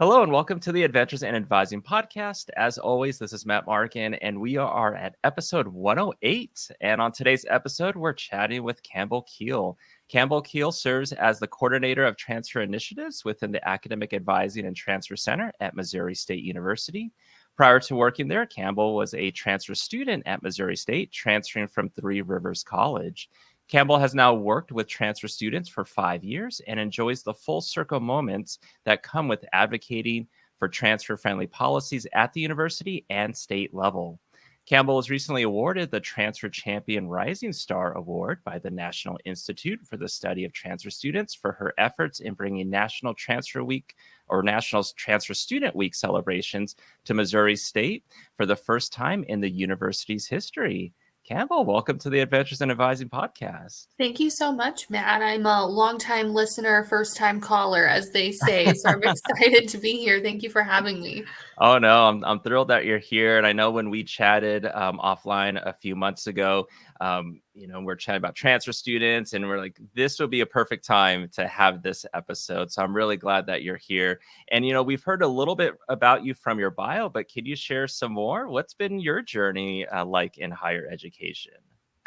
Hello and welcome to the Adventures in Advising podcast. As always, this is Matt Markin, and we are at episode 108. And on today's episode, we're chatting with Campbell Keele. Campbell Keele serves as the coordinator of transfer initiatives within the Academic Advising and Transfer Center at Missouri State University. Prior to working there, Campbell was a transfer student at Missouri State, transferring from Three Rivers College. Campbell has now worked with transfer students for 5 years and enjoys the full circle moments that come with advocating for transfer-friendly policies at the university and state level. Campbell was recently awarded the Transfer Champion Rising Star Award by the National Institute for the Study of Transfer Students for her efforts in bringing National Transfer Week or National Transfer Student Week celebrations to Missouri State for the first time in the university's history. Campbell, welcome to the Adventures in Advising podcast. Thank you so much, Matt. I'm a longtime listener, first-time caller, as they say. So I'm excited to be here. Thank you for having me. Oh no, I'm thrilled that you're here. And I know when we chatted offline a few months ago, we're chatting about transfer students, and we're like, this would be a perfect time to have this episode. So I'm really glad that you're here. And we've heard a little bit about you from your bio, but can you share some more? What's been your journey like in higher education?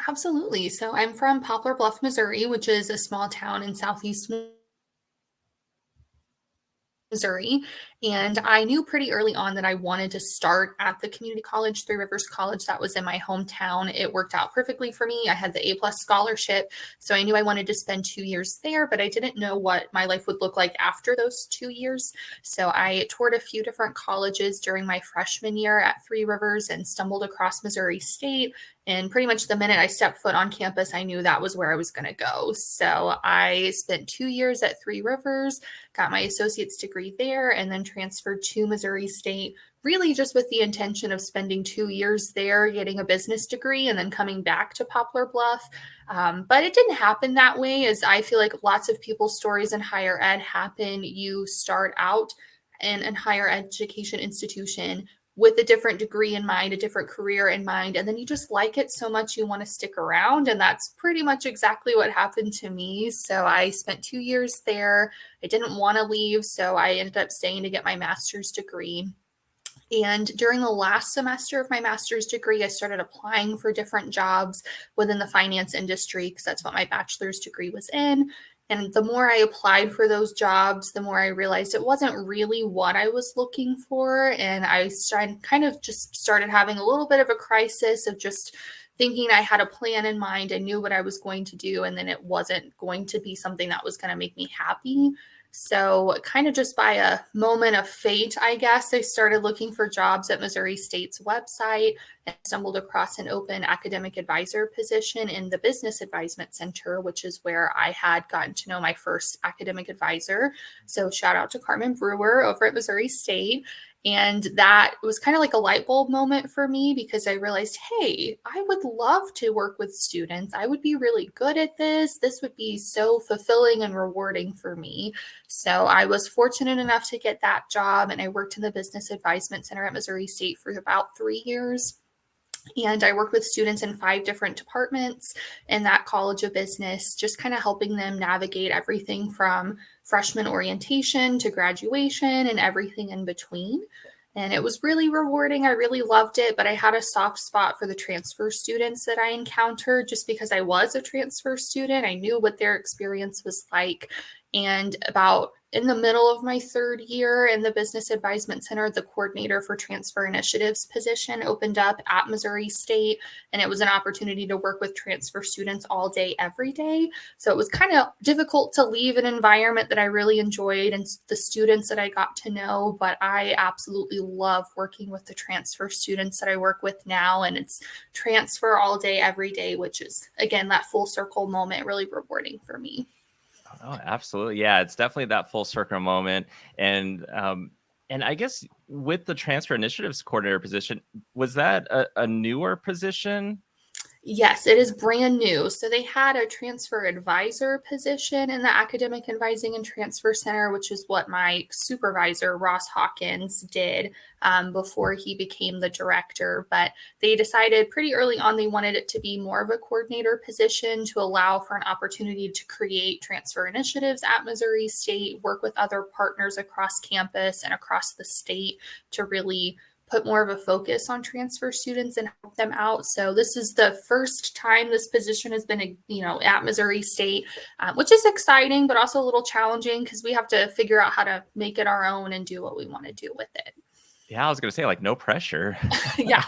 Absolutely. So I'm from Poplar Bluff, Missouri, which is a small town in southeast Missouri. And I knew pretty early on that I wanted to start at the community college, Three Rivers College, that was in my hometown. It worked out perfectly for me. I had the A+ scholarship, so I knew I wanted to spend 2 years there, but I didn't know what my life would look like after those 2 years. So I toured a few different colleges during my freshman year at Three Rivers and stumbled across Missouri State. And pretty much the minute I stepped foot on campus, I knew that was where I was going to go. So I spent 2 years at Three Rivers, got my associate's degree there, and then transferred to Missouri State, really just with the intention of spending 2 years there, getting a business degree, and then coming back to Poplar Bluff. But it didn't happen that way, as I feel like lots of people's stories in higher ed happen. You start out in a higher education institution with a different degree in mind, a different career in mind, and then you just like it so much you want to stick around. And that's pretty much exactly what happened to me. So I spent 2 years there. I didn't want to leave, so I ended up staying to get my master's degree. And during the last semester of my master's degree, I started applying for different jobs within the finance industry because that's what my bachelor's degree was in. And the more I applied for those jobs, the more I realized it wasn't really what I was looking for. And I started having a little bit of a crisis of just thinking I had a plan in mind. I knew what I was going to do, and then it wasn't going to be something that was going to make me happy. So kind of just by a moment of fate, I guess, I started looking for jobs at Missouri State's website and stumbled across an open academic advisor position in the Business Advisement Center, which is where I had gotten to know my first academic advisor. So shout out to Carmen Brewer over at Missouri State. And that was kind of like a light bulb moment for me because I realized, hey, I would love to work with students. I would be really good at this. This would be so fulfilling and rewarding for me. So I was fortunate enough to get that job, and I worked in the Business Advisement Center at Missouri State for about 3 years. And I worked with students in 5 different departments in that College of Business, just kind of helping them navigate everything from freshman orientation to graduation and everything in between. And it was really rewarding. I really loved it, but I had a soft spot for the transfer students that I encountered just because I was a transfer student. I knew what their experience was like. And about in the middle of my 3rd year in the Business Advisement Center, the coordinator for transfer initiatives position opened up at Missouri State, and it was an opportunity to work with transfer students all day, every day. So it was kind of difficult to leave an environment that I really enjoyed and the students that I got to know, but I absolutely love working with the transfer students that I work with now, and it's transfer all day, every day, which is, again, that full circle moment, really rewarding for me. Oh, absolutely. Yeah, it's definitely that full circle moment. And I guess with the transfer initiatives coordinator position, was that a newer position? Yes, it is brand new. So they had a transfer advisor position in the Academic Advising and Transfer Center, which is what my supervisor, Ross Hawkins, did before he became the director. But they decided pretty early on they wanted it to be more of a coordinator position to allow for an opportunity to create transfer initiatives at Missouri State, work with other partners across campus and across the state to really put more of a focus on transfer students and help them out. So this is the first time this position has been, at Missouri State, which is exciting, but also a little challenging because we have to figure out how to make it our own and do what we want to do with it. Yeah, I was going to say, like, no pressure. Yeah.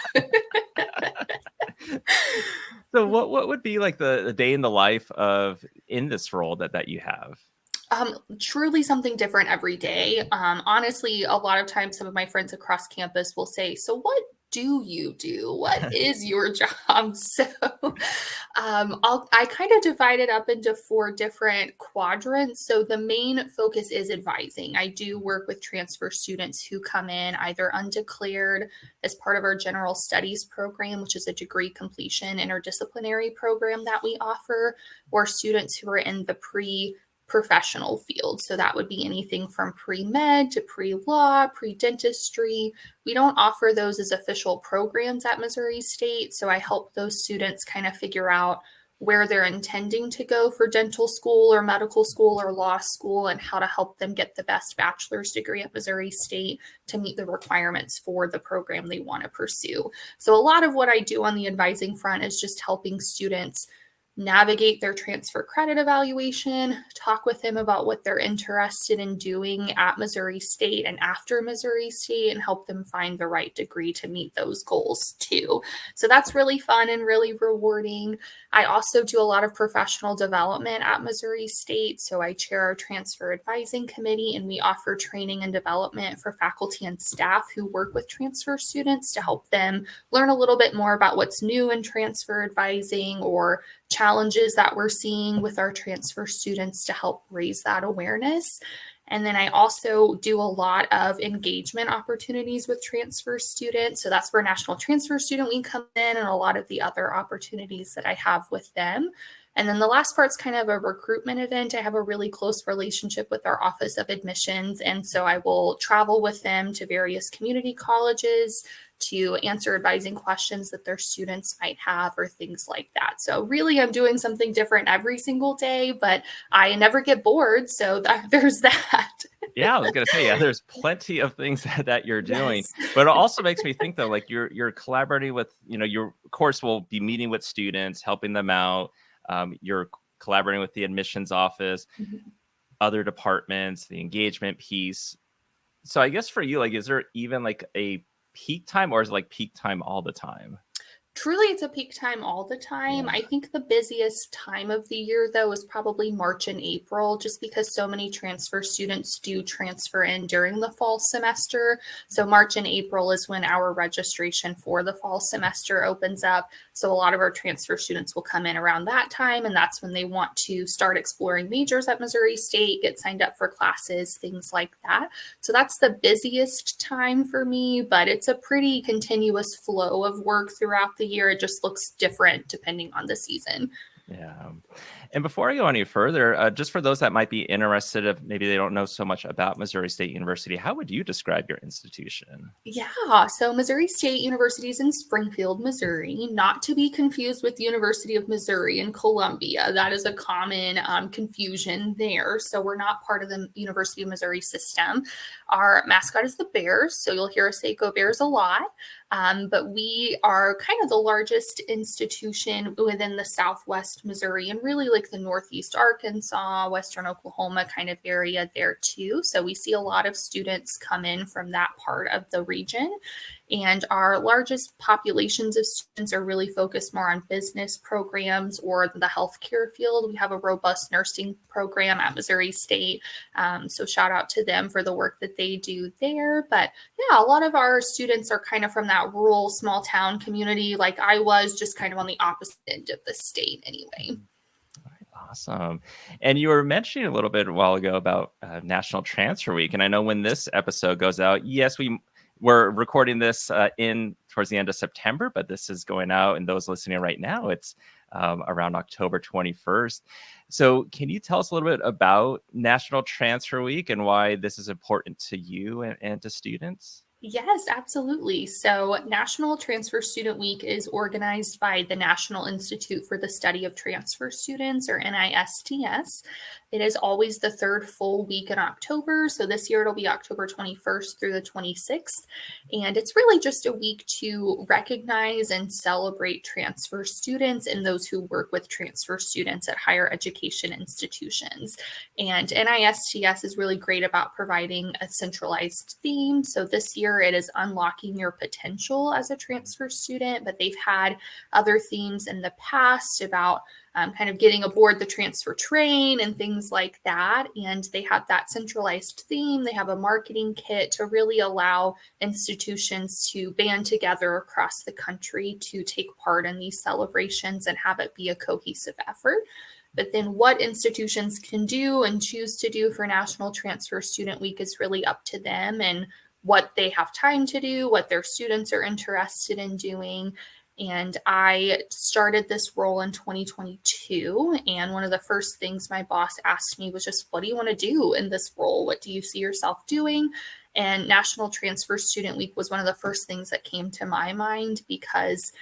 So what would be like the day in the life of in this role that you have? Truly something different every day. Honestly, a lot of times some of my friends across campus will say, "So what do you do? What is your job?" So I kind of divide it up into 4 different quadrants. So the main focus is advising. I do work with transfer students who come in either undeclared as part of our general studies program, which is a degree completion interdisciplinary program that we offer, or students who are in the professional field. So that would be anything from pre-med to pre-law, pre-dentistry. We don't offer those as official programs at Missouri State. So I help those students kind of figure out where they're intending to go for dental school or medical school or law school and how to help them get the best bachelor's degree at Missouri State to meet the requirements for the program they want to pursue. So a lot of what I do on the advising front is just helping students navigate their transfer credit evaluation, talk with them about what they're interested in doing at Missouri State and after Missouri State, and help them find the right degree to meet those goals too. So that's really fun and really rewarding. I also do a lot of professional development at Missouri State. So I chair our transfer advising committee, and we offer training and development for faculty and staff who work with transfer students to help them learn a little bit more about what's new in transfer advising or challenges that we're seeing with our transfer students to help raise that awareness. And then I also do a lot of engagement opportunities with transfer students. So that's where National Transfer Student Week comes in and a lot of the other opportunities that I have with them. And then the last part's kind of a recruitment event. I have a really close relationship with our Office of Admissions. And so I will travel with them to various community colleges to answer advising questions that their students might have or things like that. So really, I'm doing something different every single day, but I never get bored. So there's that. Yeah, I was gonna say, yeah, there's plenty of things that you're doing, Yes. but it also makes me think though, like you're collaborating with, your course will be meeting with students, helping them out. You're collaborating with the admissions office, Mhm. other departments, the engagement piece. So I guess for you, like, is there even like a peak time, or is it like peak time all the time? Truly, it's a peak time all the time. Yeah. I think the busiest time of the year, though, is probably March and April, just because so many transfer students do transfer in during the fall semester. So, March and April is when our registration for the fall semester opens up. So, a lot of our transfer students will come in around that time, and that's when they want to start exploring majors at Missouri State, get signed up for classes, things like that. So, that's the busiest time for me, but it's a pretty continuous flow of work throughout the year. It just looks different depending on the season. Yeah. And before I go any further, just for those that might be interested, if maybe they don't know so much about Missouri State University, how would you describe your institution? Yeah, so Missouri State University is in Springfield, Missouri, not to be confused with the University of Missouri in Columbia. That is a common confusion there. So we're not part of the University of Missouri system. Our mascot is the Bears, so you'll hear us say "Go Bears" a lot. But we are kind of the largest institution within the Southwest Missouri and really like the Northeast Arkansas, Western Oklahoma kind of area there too. So we see a lot of students come in from that part of the region. And our largest populations of students are really focused more on business programs or the healthcare field. We have a robust nursing program at Missouri State. So shout out to them for the work that they do there. But yeah, a lot of our students are kind of from that rural small town community, like I was, just kind of on the opposite end of the state anyway. Awesome. And you were mentioning a little bit a while ago about National Transfer Week. And I know when this episode goes out, yes, we we're recording this in towards the end of September, but this is going out, and those listening right now, it's around October 21st. So can you tell us a little bit about National Transfer Week and why this is important to you and to students? Yes, absolutely. So, National Transfer Student Week is organized by the National Institute for the Study of Transfer Students, or NISTS. It is always the third full week in October. So, this year it'll be October 21st through the 26th. And it's really just a week to recognize and celebrate transfer students and those who work with transfer students at higher education institutions. And NISTS is really great about providing a centralized theme. So this year it is unlocking your potential as a transfer student, but they've had other themes in the past about kind of getting aboard the transfer train and things like that. And they have that centralized theme. They have a marketing kit to really allow institutions to band together across the country to take part in these celebrations and have it be a cohesive effort. But then what institutions can do and choose to do for National Transfer Student Week is really up to them and what they have time to do, what their students are interested in doing. And I started this role in 2022. And one of the first things my boss asked me was just, what do you want to do in this role? What do you see yourself doing? And National Transfer Student Week was one of the first things that came to my mind because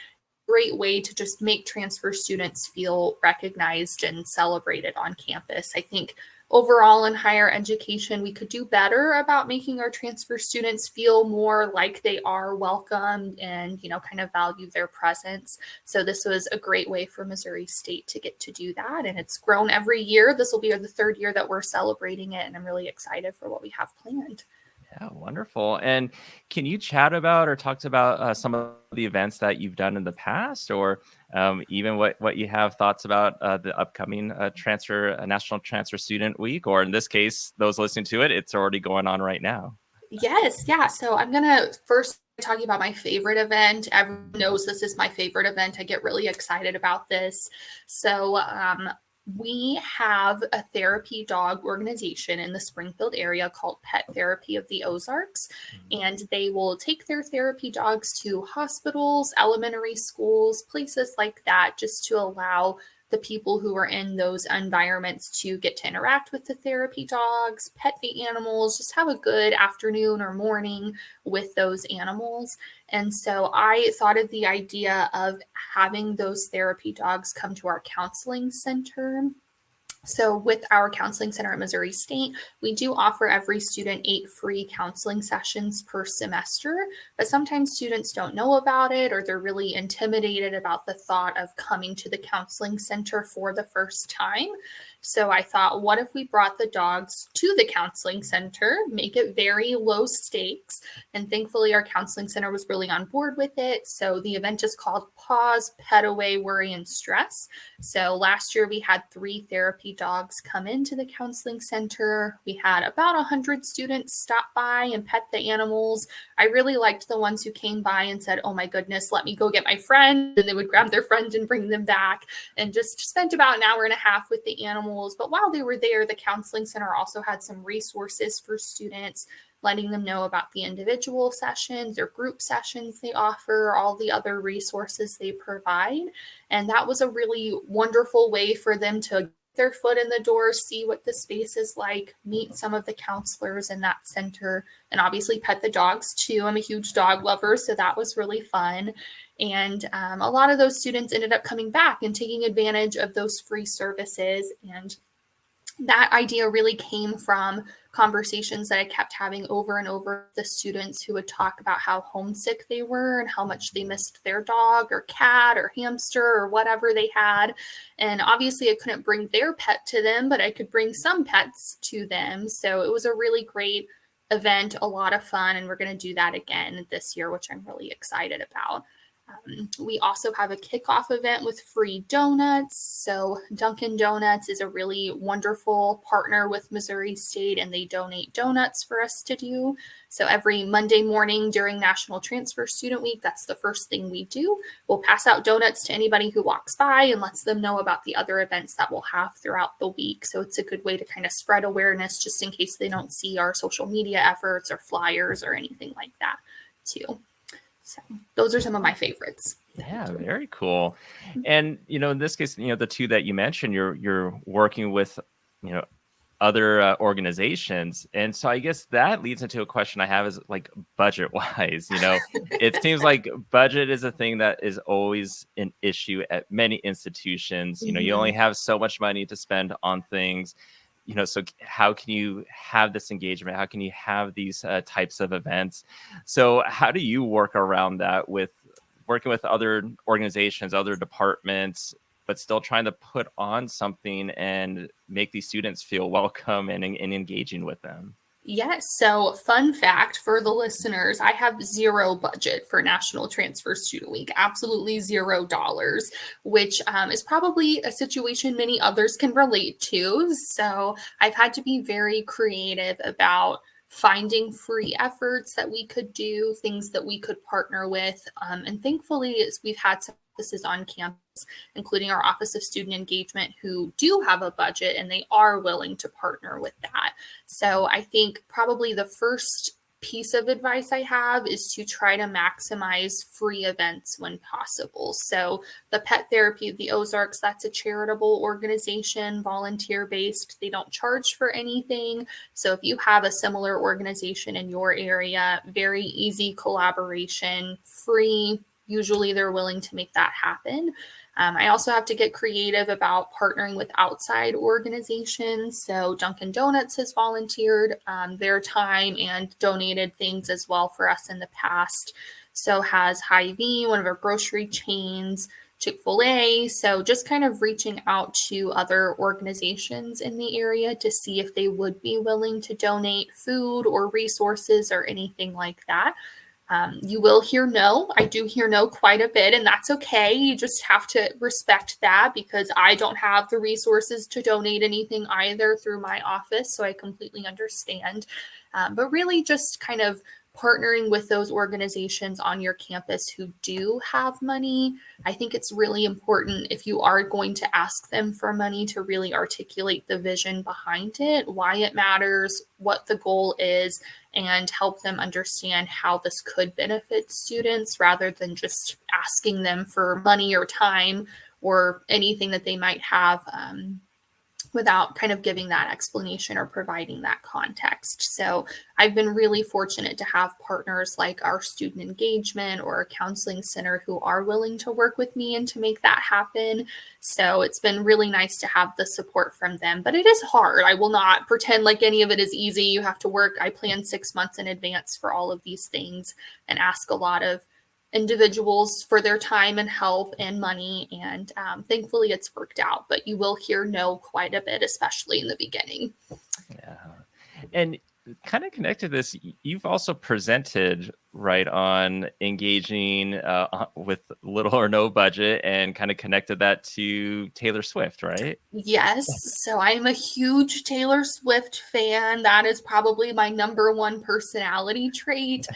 great way to just make transfer students feel recognized and celebrated on campus. I think overall in higher education, we could do better about making our transfer students feel more like they are welcomed and, kind of value their presence. So this was a great way for Missouri State to get to do that. And it's grown every year. This will be the third year that we're celebrating it. And I'm really excited for what we have planned. Yeah, wonderful. And can you chat about or talk about some of the events that you've done in the past, or even what you have thoughts about the upcoming National Transfer Student Week, or in this case, those listening to it, it's already going on right now. Yes, yeah. So I'm going to first talk about my favorite event. Everyone knows this is my favorite event. I get really excited about this. So we have a therapy dog organization in the Springfield area called Pet Therapy of the Ozarks, and they will take their therapy dogs to hospitals, elementary schools, places like that, just to allow the people who are in those environments to get to interact with the therapy dogs, pet the animals, just have a good afternoon or morning with those animals. And so I thought of the idea of having those therapy dogs come to our counseling center. So with our counseling center at Missouri State, we do offer every student 8 free counseling sessions per semester, but sometimes students don't know about it or they're really intimidated about the thought of coming to the counseling center for the first time. So I thought, what if we brought the dogs to the counseling center, make it very low stakes? And thankfully, our counseling center was really on board with it. So the event is called Pause, Pet Away, Worry, and Stress. So last year we had 3 therapy dogs come into the counseling center. We had about 100 students stop by and pet the animals. I really liked the ones who came by and said, oh my goodness, let me go get my friend. And they would grab their friend and bring them back, and just spent about an hour and a half with the animals. But while they were there, the counseling center also had some resources for students, letting them know about the individual sessions or group sessions they offer, all the other resources they provide. And that was a really wonderful way for them to get their foot in the door, see what the space is like, meet some of the counselors in that center, and obviously pet the dogs too. I'm a huge dog lover, so that was really fun. And a lot of those students ended up coming back and taking advantage of those free services. And that idea really came from conversations that I kept having over and over with the students who would talk about how homesick they were and how much they missed their dog or cat or hamster or whatever they had. And obviously I couldn't bring their pet to them, but I could bring some pets to them. So it was a really great event, a lot of fun, and we're going to do that again this year, which I'm really excited about. We also have a kickoff event with free donuts. So Dunkin' Donuts is a really wonderful partner with Missouri State, and they donate donuts for us to do. So every Monday morning during National Transfer Student Week, that's the first thing we do. We'll pass out donuts to anybody who walks by and lets them know about the other events that we'll have throughout the week. So it's a good way to kind of spread awareness just in case they don't see our social media efforts or flyers or anything like that. too. So those are some of my favorites. Yeah, very cool. And in this case, the two that you mentioned, you're working with, other organizations, and so I guess that leads into a question I have is like budget wise. It seems like budget is a thing that is always an issue at many institutions. You only have so much money to spend on things. So how can you have this engagement? How can you have these types of events? So how do you work around that with working with other organizations, other departments, but still trying to put on something and make these students feel welcome and engaging with them? Yes. So, fun fact for the listeners, I have zero budget for National Transfer Student Week, absolutely $0, which is probably a situation many others can relate to. So, I've had to be very creative about finding free efforts that we could do, things that we could partner with. And thankfully, we've had some offices on campus, including our Office of Student Engagement, who do have a budget and they are willing to partner with that. So I think probably the first piece of advice I have is to try to maximize free events when possible. So the Pet Therapy of the Ozarks, that's a charitable organization, volunteer-based. They don't charge for anything. So if you have a similar organization in your area, very easy collaboration, free. Usually they're willing to make that happen. I also have to get creative about partnering with outside organizations. So Dunkin' Donuts has volunteered their time and donated things as well for us in the past. So has Hy-Vee, one of our grocery chains, Chick-fil-A. So just kind of reaching out to other organizations in the area to see if they would be willing to donate food or resources or anything like that. You will hear no. I do hear no quite a bit, and that's okay. You just have to respect that because I don't have the resources to donate anything either through my office, so I completely understand. But really just kind of partnering with those organizations on your campus who do have money. I think it's really important if you are going to ask them for money to really articulate the vision behind it, why it matters, what the goal is, and help them understand how this could benefit students rather than just asking them for money or time or anything that they might have without kind of giving that explanation or providing that context. So I've been really fortunate to have partners like our student engagement or our counseling center who are willing to work with me and to make that happen. So it's been really nice to have the support from them, but it is hard. I will not pretend like any of it is easy. You have to work. I plan 6 months in advance for all of these things and ask a lot of individuals for their time and help and money. And thankfully it's worked out, but you will hear no quite a bit, especially in the beginning. Yeah. And kind of connected to this, you've also presented right on engaging with little or no budget and kind of connected that to Taylor Swift, right? Yes. So I'm a huge Taylor Swift fan. That is probably my number one personality trait.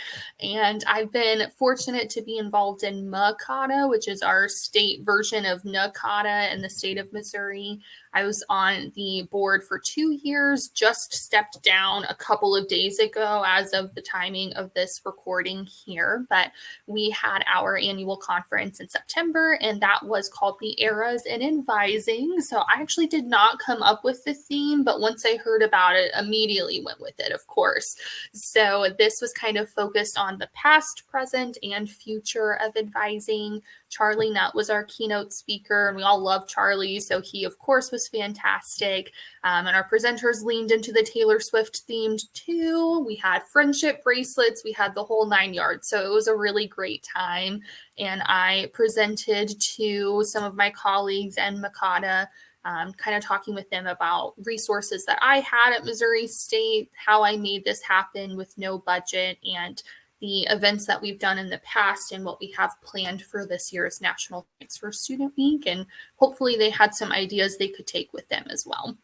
And I've been fortunate to be involved in MCATA, which is our state version of NACATA in the state of Missouri. I was on the board for 2 years, just stepped down a couple of days ago as of the timing of this recording here. But we had our annual conference in September, and that was called the Eras in Advising. So I actually did not come up with the theme, but once I heard about it, immediately went with it, of course. So this was kind of focused on the past, present, and future of advising. Charlie Nutt was our keynote speaker, and we all love Charlie, so he, of course, was fantastic. And our presenters leaned into the Taylor Swift themed too. We had friendship bracelets. We had the whole 9 yards. So it was a really great time. And I presented to some of my colleagues and MCATA, kind of talking with them about resources that I had at Missouri State, how I made this happen with no budget, and the events that we've done in the past and what we have planned for this year's National Transfer Student Week. And hopefully they had some ideas they could take with them as well.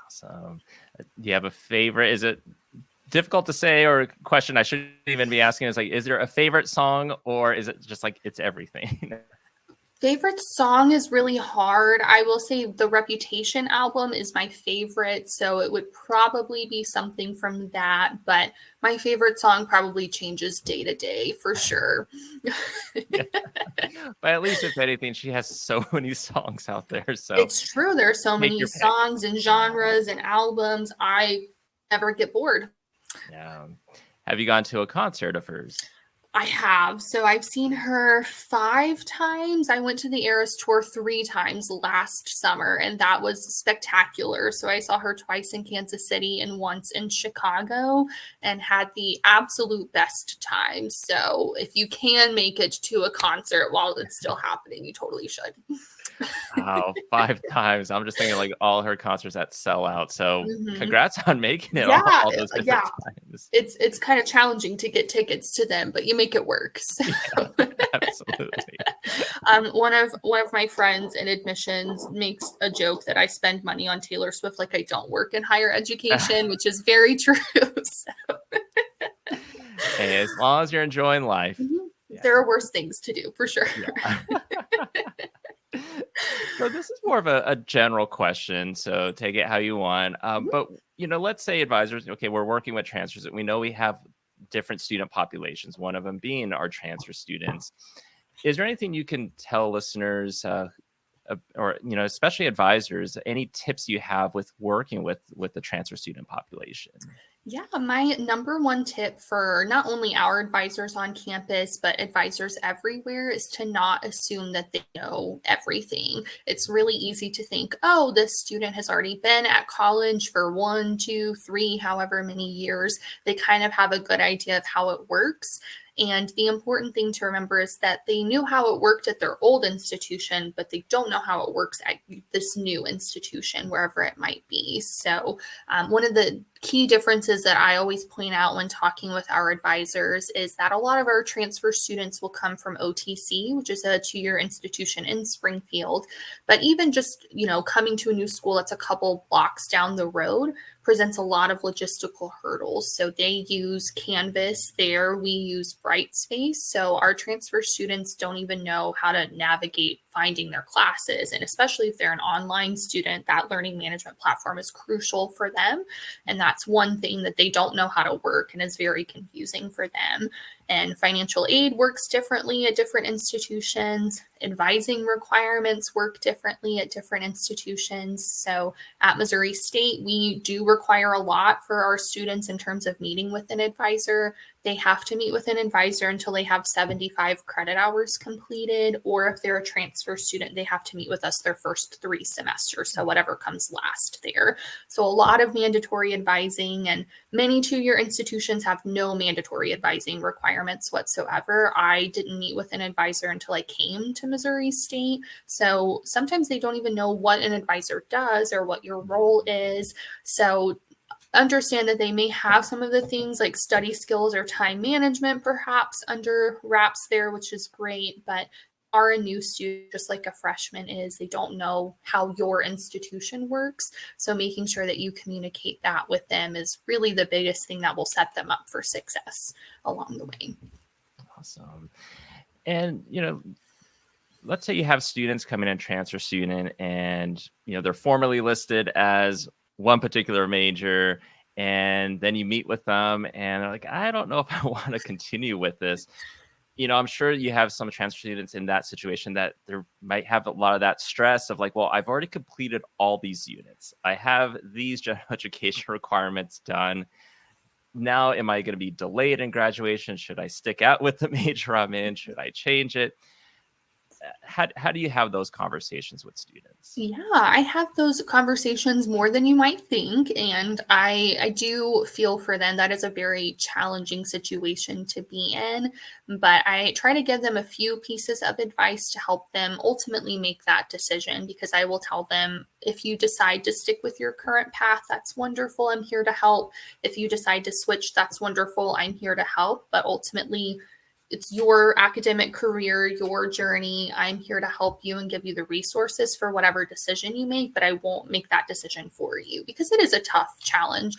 Awesome. Do you have a favorite? Is it difficult to say, or a question I shouldn't even be asking is like, is there a favorite song, or is it just like it's everything? Favorite song is really hard. I will say the Reputation album is my favorite, so it would probably be something from that, but my favorite song probably changes day to day for sure. Yeah. But at least if anything, she has so many songs out there. So It's true. There are so take many your pick. songs and genres and albums. I never get bored. Yeah. Have you gone to a concert of hers? I have. So I've seen her 5 times. I went to the Eras Tour 3 times last summer, and that was spectacular. So I saw her twice in Kansas City and once in Chicago and had the absolute best time. So if you can make it to a concert while it's still happening, you totally should. Wow, 5 times. I'm just thinking like all her concerts that sell out. So Mhm. congrats on making it Yeah, all those different yeah. times. It's kind of challenging to get tickets to them, but you make it work. So Yeah, absolutely. one of my friends in admissions makes a joke that I spend money on Taylor Swift like I don't work in higher education, which is very true. So, Hey, as long as you're enjoying life. Yeah. there are worse things to do for sure. Yeah. So this is more of a general question, so take it how you want. But let's say advisors, okay, we're working with transfers, and we know we have different student populations. One of them being our transfer students. Is there anything you can tell listeners, or especially advisors, any tips you have with working with the transfer student population? Yeah, my number one tip for not only our advisors on campus, but advisors everywhere is to not assume that they know everything. It's really easy to think, oh, this student has already been at college for 1, 2, 3, however many years. They kind of have a good idea of how it works. And the important thing to remember is that they knew how it worked at their old institution, but they don't know how it works at this new institution, wherever it might be. So, one of the key differences that I always point out when talking with our advisors is that a lot of our transfer students will come from OTC, which is a 2-year institution in Springfield. But even just, coming to a new school that's a couple blocks down the road presents a lot of logistical hurdles. So they use Canvas there. We use Brightspace. So our transfer students don't even know how to navigate finding their classes. And especially if they're an online student, that learning management platform is crucial for them. And that's one thing that they don't know how to work and is very confusing for them. And financial aid works differently at different institutions. Advising requirements work differently at different institutions. So at Missouri State, we do require a lot for our students in terms of meeting with an advisor. They have to meet with an advisor until they have 75 credit hours completed, or if they're a transfer student, they have to meet with us their first 3 semesters, so whatever comes last there. So a lot of mandatory advising, and many 2-year institutions have no mandatory advising requirements whatsoever. I didn't meet with an advisor until I came to Missouri State, so sometimes they don't even know what an advisor does or what your role is. So understand that they may have some of the things like study skills or time management perhaps under wraps there, which is great, but are a new student just like a freshman is. They don't know how your institution works. So making sure that you communicate that with them is really the biggest thing that will set them up for success along the way. Awesome. And let's say you have students coming in, transfer student, and they're formally listed as one particular major, and then you meet with them and they're like, I don't know if I want to continue with this. I'm sure you have some transfer students in that situation that there might have a lot of that stress of like, well, I've already completed all these units. I have these general education requirements done. Now, am I going to be delayed in graduation? Should I stick out with the major I'm in? Should I change it? How do you have those conversations with students? Yeah, I have those conversations more than you might think, and I do feel for them. That is a very challenging situation to be in, but I try to give them a few pieces of advice to help them ultimately make that decision, because I will tell them, if you decide to stick with your current path, that's wonderful. I'm here to help. If you decide to switch, that's wonderful. I'm here to help. But ultimately, it's your academic career, your journey. I'm here to help you and give you the resources for whatever decision you make, but I won't make that decision for you, because it is a tough challenge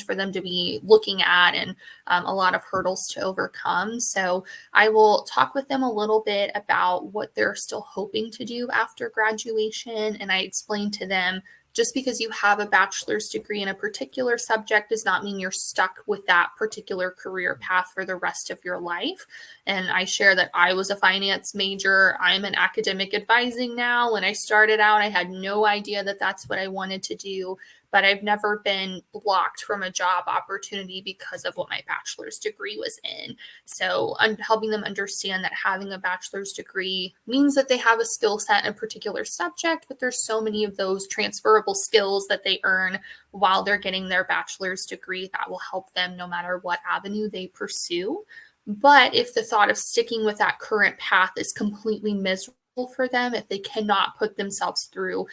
for them to be looking at, and a lot of hurdles to overcome. So I will talk with them a little bit about what they're still hoping to do after graduation. And I explain to them, just because you have a bachelor's degree in a particular subject does not mean you're stuck with that particular career path for the rest of your life. And I share that I was a finance major. I'm in academic advising now. When I started out, I had no idea that that's what I wanted to do, but I've never been blocked from a job opportunity because of what my bachelor's degree was in. So I'm helping them understand that having a bachelor's degree means that they have a skill set in a particular subject, but there's so many of those transferable skills that they earn while they're getting their bachelor's degree that will help them no matter what avenue they pursue. But if the thought of sticking with that current path is completely miserable for them, if they cannot put themselves through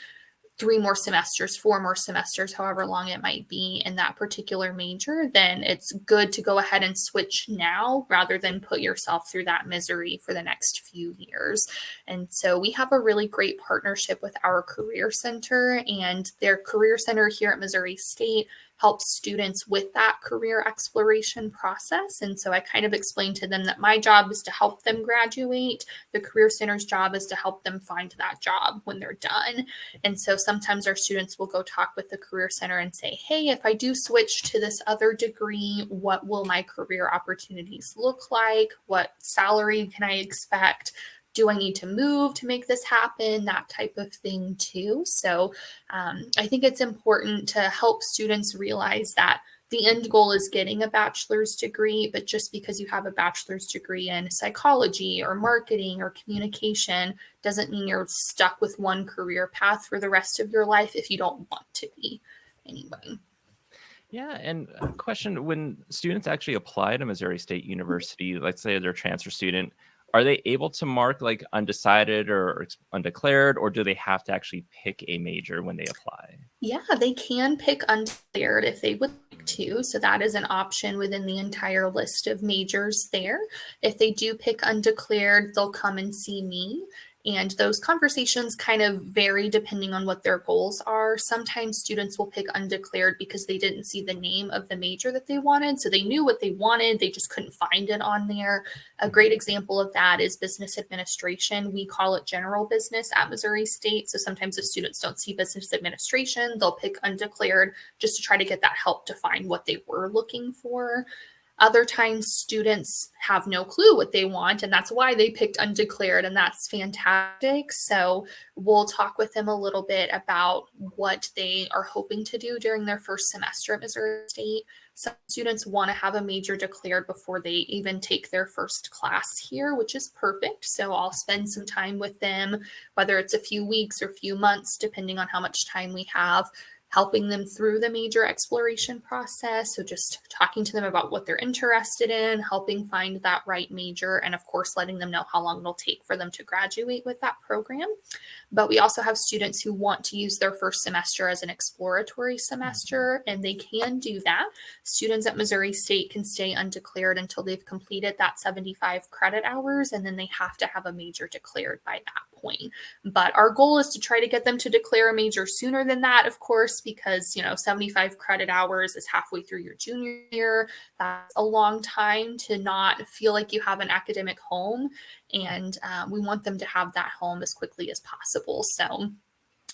3 more semesters, 4 more semesters, however long it might be in that particular major, then it's good to go ahead and switch now rather than put yourself through that misery for the next few years. And so we have a really great partnership with our Career Center, and their Career Center here at Missouri State helps students with that career exploration process. And so I kind of explained to them that my job is to help them graduate. The Career Center's job is to help them find that job when they're done. And so sometimes our students will go talk with the Career Center and say, hey, if I do switch to this other degree, what will my career opportunities look like? What salary can I expect? Do I need to move to make this happen? That type of thing too. So I think it's important to help students realize that the end goal is getting a bachelor's degree, but just because you have a bachelor's degree in psychology or marketing or communication doesn't mean you're stuck with one career path for the rest of your life if you don't want to be anyway. Yeah, and a question, when students actually apply to Missouri State University, let's say they're a transfer student, are they able to mark like undecided or undeclared, or do they have to actually pick a major when they apply? Yeah, they can pick undeclared if they would like to. So that is an option within the entire list of majors there. If they do pick undeclared, they'll come and see me. And those conversations kind of vary depending on what their goals are. Sometimes students will pick undeclared because they didn't see the name of the major that they wanted. So they knew what they wanted, they just couldn't find it on there. A great example of that is business administration. We call it general business at Missouri State. So sometimes if students don't see business administration, they'll pick undeclared just to try to get that help to find what they were looking for. Other times, students have no clue what they want, and that's why they picked undeclared, and that's fantastic. So we'll talk with them a little bit about what they are hoping to do during their first semester at Missouri State. Some students want to have a major declared before they even take their first class here, which is perfect. So I'll spend some time with them, whether it's a few weeks or a few months, depending on how much time we have, helping them through the major exploration process. So just talking to them about what they're interested in, helping find that right major, and of course, letting them know how long it'll take for them to graduate with that program. But we also have students who want to use their first semester as an exploratory semester, and they can do that. Students at Missouri State can stay undeclared until they've completed that 75 credit hours, and then they have to have a major declared by that point. But our goal is to try to get them to declare a major sooner than that, of course, because 75 credit hours is halfway through your junior year. That's a long time to not feel like you have an academic home, and we want them to have that home as quickly as possible. So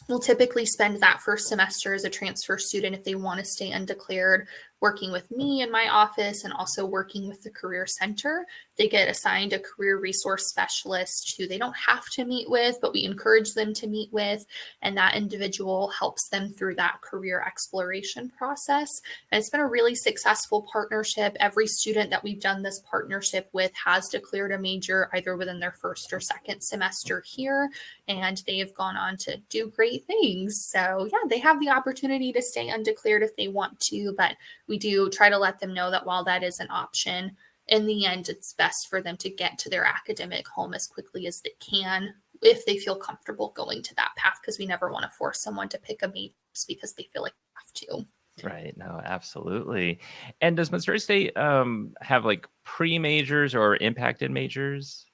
we'll typically spend that first semester as a transfer student, if they want to stay undeclared, working with me in my office and also working with the Career Center. They get assigned a career resource specialist who they don't have to meet with, but we encourage them to meet with. And that individual helps them through that career exploration process. And it's been a really successful partnership. Every student that we've done this partnership with has declared a major either within their first or second semester here, and they have gone on to do great things. So yeah, they have the opportunity to stay undeclared if they want to, but we do try to let them know that while that is an option, in the end, it's best for them to get to their academic home as quickly as they can if they feel comfortable going to that path, because we never want to force someone to pick a major just because they feel like they have to. Right. No, absolutely. And does Missouri State have like pre-majors or impacted majors?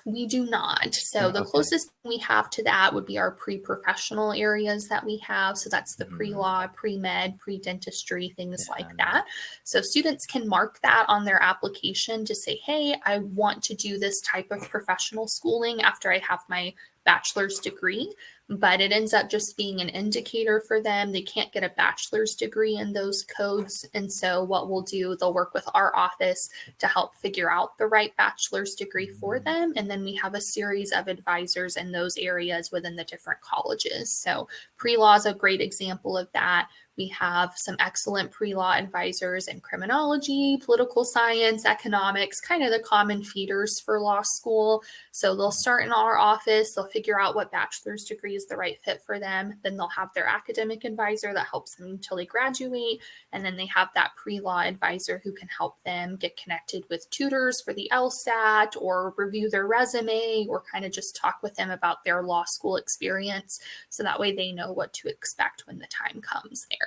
We do not. So the Okay. closest we have to that would be our pre-professional areas that we have. So that's the Mhm. pre-law, pre-med, pre-dentistry, things like Yeah. that. So students can mark that on their application to say, hey, I want to do this type of professional schooling after I have my bachelor's degree. But it ends up just being an indicator for them. They can't get a bachelor's degree in those codes. And so what we'll do, they'll work with our office to help figure out the right bachelor's degree for Mhm. them. And then we have a series of advisors in those areas within the different colleges. So pre law is a great example of that. We have some excellent pre law advisors in criminology, political science, economics, kind of the common feeders for law school. So they'll start in our office, they'll figure out what bachelor's degree is the right fit for them. Then they'll have their academic advisor that helps them until they graduate. And then they have that pre-law advisor who can help them get connected with tutors for the LSAT or review their resume or kind of just talk with them about their law school experience. So that way they know what to expect when the time comes there.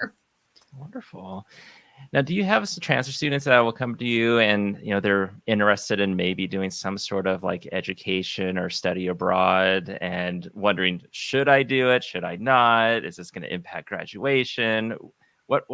Wonderful. Now, do you have some transfer students that will come to you and, they're interested in maybe doing some sort of like education or study abroad and wondering, should I do it? Should I not? Is this going to impact graduation?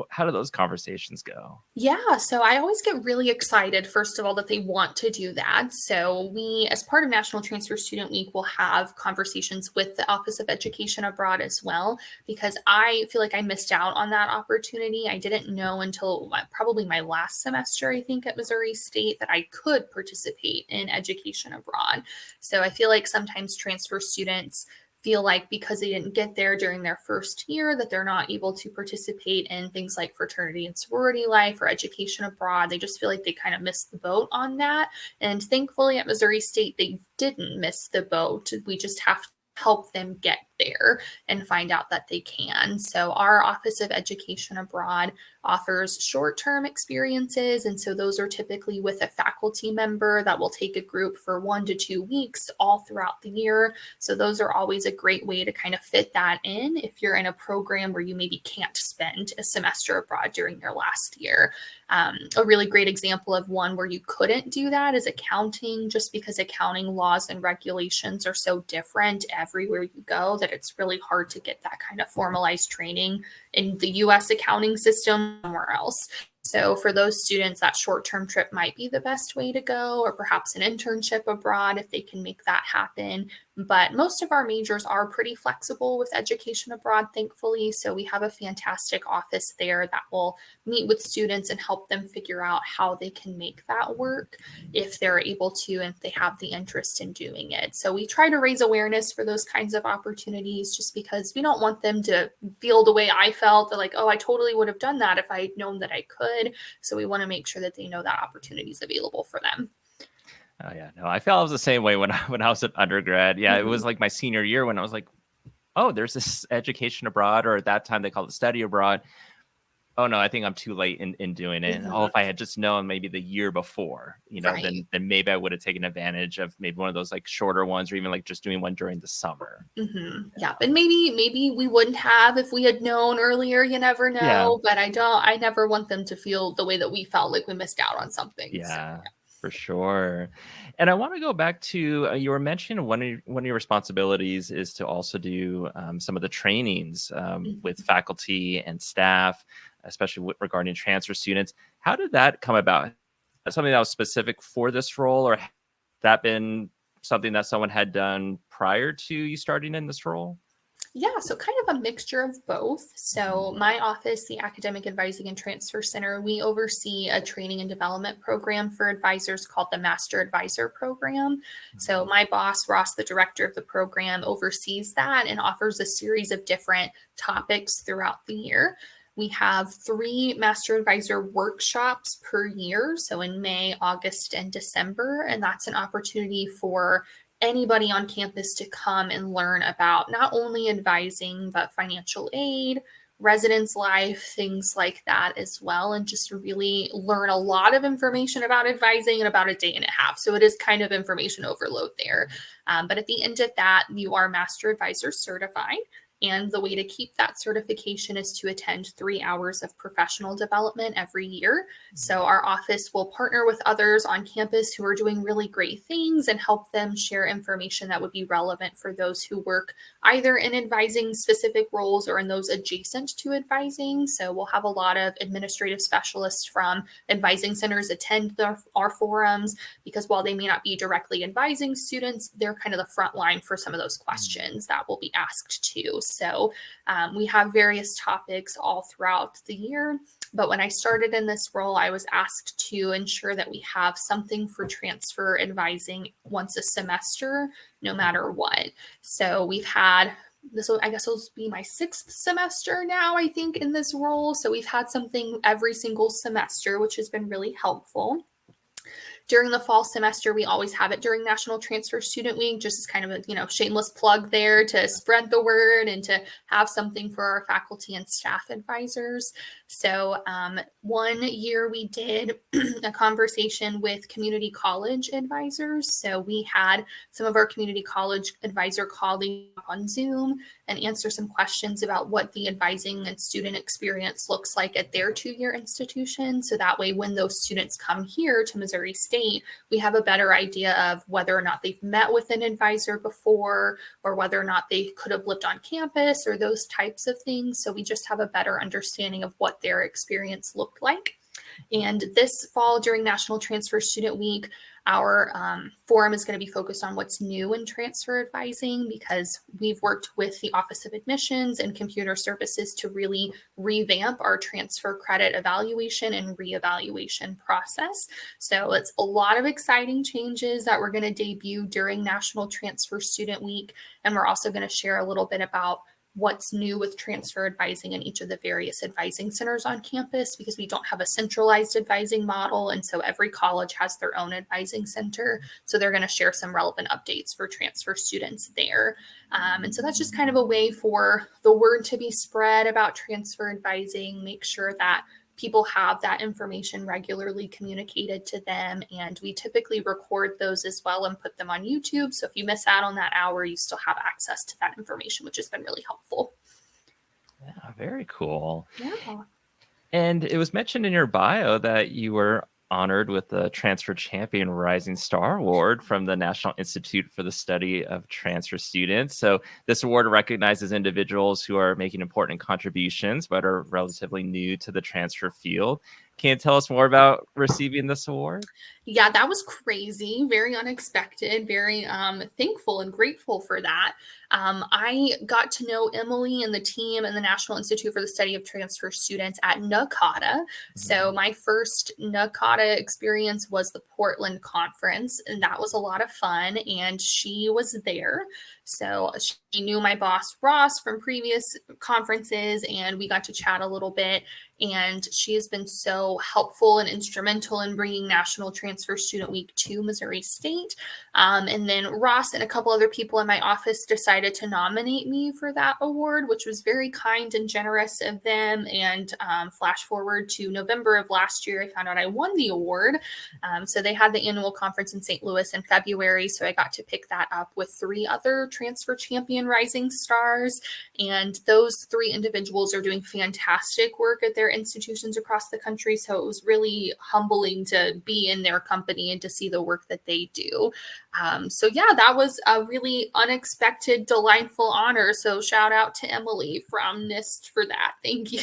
How do those conversations go? Yeah, so I always get really excited, first of all, that they want to do that. So, we, as part of National Transfer Student Week, will have conversations with the Office of Education Abroad as well, because I feel like I missed out on that opportunity. I didn't know until probably my last semester, I think, at Missouri State, that I could participate in education abroad. So, I feel like sometimes transfer students feel like because they didn't get there during their first year that they're not able to participate in things like fraternity and sorority life or education abroad. They just feel like they kind of missed the boat on that. And thankfully at Missouri State, they didn't miss the boat. We just have to help them get there and find out that they can. So our Office of Education Abroad offers short-term experiences, and so those are typically with a faculty member that will take a group for 1 to 2 weeks all throughout the year. So those are always a great way to kind of fit that in if you're in a program where you maybe can't spend a semester abroad during your last year. A really great example of one where you couldn't do that is accounting, just because accounting laws and regulations are so different everywhere you go that it's really hard to get that kind of formalized training in the US accounting system somewhere else. So for those students, that short-term trip might be the best way to go, or perhaps an internship abroad if they can make that happen. But most of our majors are pretty flexible with education abroad, thankfully. So we have a fantastic office there that will meet with students and help them figure out how they can make that work if they're able to and if they have the interest in doing it. So we try to raise awareness for those kinds of opportunities just because we don't want them to feel the way I felt. They're like, oh, I totally would have done that if I had known that I could. So we want to make sure that they know that opportunity is available for them. Oh yeah, no, I felt I was the same way when when I was an undergrad. Yeah, it was Mhm. like my senior year when I was like, oh, there's this education abroad, or at that time they called it study abroad. Oh no, I think I'm too late in doing it. And oh, Mhm. if I had just known maybe the year before, Right. then maybe I would have taken advantage of maybe one of those like shorter ones, or even like just doing one during the summer. Yeah, and maybe we wouldn't have if we had known earlier. You never Yeah, know, but I never want them to feel the way that we felt like we missed out on something. So yeah, for sure. And I want to go back to you were mentioning one of your responsibilities is to also do some of the trainings with yeah. faculty and staff, especially regarding transfer students. How did that come about? Something that was specific for this role, or had that been something that someone had done prior to you starting in this role? Yeah, so kind of a mixture of both. Mhm. So, my office, the Academic Advising and Transfer Center, we oversee a training and development program for advisors called the Master Advisor Program. So, Mhm. my boss, Ross, the director of the program, oversees that and offers a series of different topics throughout the year. We have 3 Master Advisor workshops per year. So, in May, August, and December. And that's an opportunity for anybody on campus to come and learn about not only advising, but financial aid, residence life, things like that as well, and just really learn a lot of information about advising in about a day and a half. So it is kind of information overload there. But at the end of that, you are Master Advisor certified. And the way to keep that certification is to attend 3 hours of professional development every year. So our office will partner with others on campus who are doing really great things and help them share information that would be relevant for those who work either in advising specific roles or in those adjacent to advising. So we'll have a lot of administrative specialists from advising centers attend our forums, because while they may not be directly advising students, they're kind of the front line for some of those questions that will be asked too. So we have various topics all throughout the year. But when I started in this role, I was asked to ensure that we have something for transfer advising once a semester, no matter what. So we've had this will, I guess, will be my 6th semester now, I think, in this role. So we've had something every single semester, which has been really helpful. During the fall semester, we always have it during National Transfer Student Week, just as kind of a, shameless plug there to spread the word and to have something for our faculty and staff advisors. So one year we did a conversation with community college advisors. So we had some of our community college advisor colleagues on Zoom and answer some questions about what the advising and student experience looks like at their 2-year institution. So that way, when those students come here to Missouri State, we have a better idea of whether or not they've met with an advisor before, or whether or not they could have lived on campus, or those types of things. So we just have a better understanding of what their experience looked like. And this fall, during National Transfer Student Week, our forum is going to be focused on what's new in transfer advising, because we've worked with the Office of Admissions and Computer Services to really revamp our transfer credit evaluation and reevaluation process. So it's a lot of exciting changes that we're going to debut during National Transfer Student Week. And we're also going to share a little bit about what's new with transfer advising in each of the various advising centers on campus, because we don't have a centralized advising model. And so every college has their own advising center. So they're going to share some relevant updates for transfer students there. And so that's just kind of a way for the word to be spread about transfer advising, make sure that people have that information regularly communicated to them. And we typically record those as well and put them on YouTube. So if you miss out on that hour, you still have access to that information, which has been really helpful. Yeah, very cool. Yeah. And it was mentioned in your bio that you were honored with the Transfer Champion Rising Star Award from the National Institute for the Study of Transfer Students. So this award recognizes individuals who are making important contributions but are relatively new to the transfer field. Can you tell us more about receiving this award? Yeah, that was crazy, very unexpected, very thankful and grateful for that. I got to know Emily and the team and the National Institute for the Study of Transfer Students at NACADA. So my first NACADA experience was the Portland conference, and that was a lot of fun, and she was there. So she knew my boss, Ross, from previous conferences, and we got to chat a little bit. And she has been so helpful and instrumental in bringing National Transfer Student Week to Missouri State. And then Ross and a couple other people in my office decided to nominate me for that award, which was very kind and generous of them. And flash forward to November of last year, I found out I won the award. So they had the annual conference in St. Louis in February. So I got to pick that up with 3 other transfer champion rising stars. And those 3 individuals are doing fantastic work at their institutions across the country. So it was really humbling to be in their company and to see the work that they do. So yeah, that was a really unexpected, delightful honor. So shout out to Emily from NIST for that. Thank you.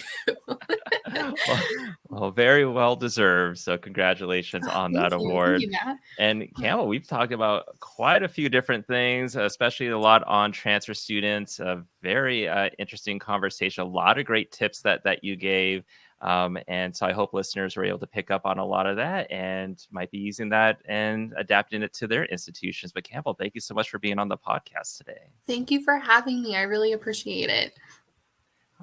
well, very well deserved. So congratulations on that Thank award. you, Matt. And Campbell, we've talked about quite a few different things, especially a lot on transfer students. A very interesting conversation, a lot of great tips that you gave. And so I hope listeners were able to pick up on a lot of that and might be using that and adapting it to their institutions. But Campbell, thank you so much for being on the podcast today. Thank you for having me. I really appreciate it.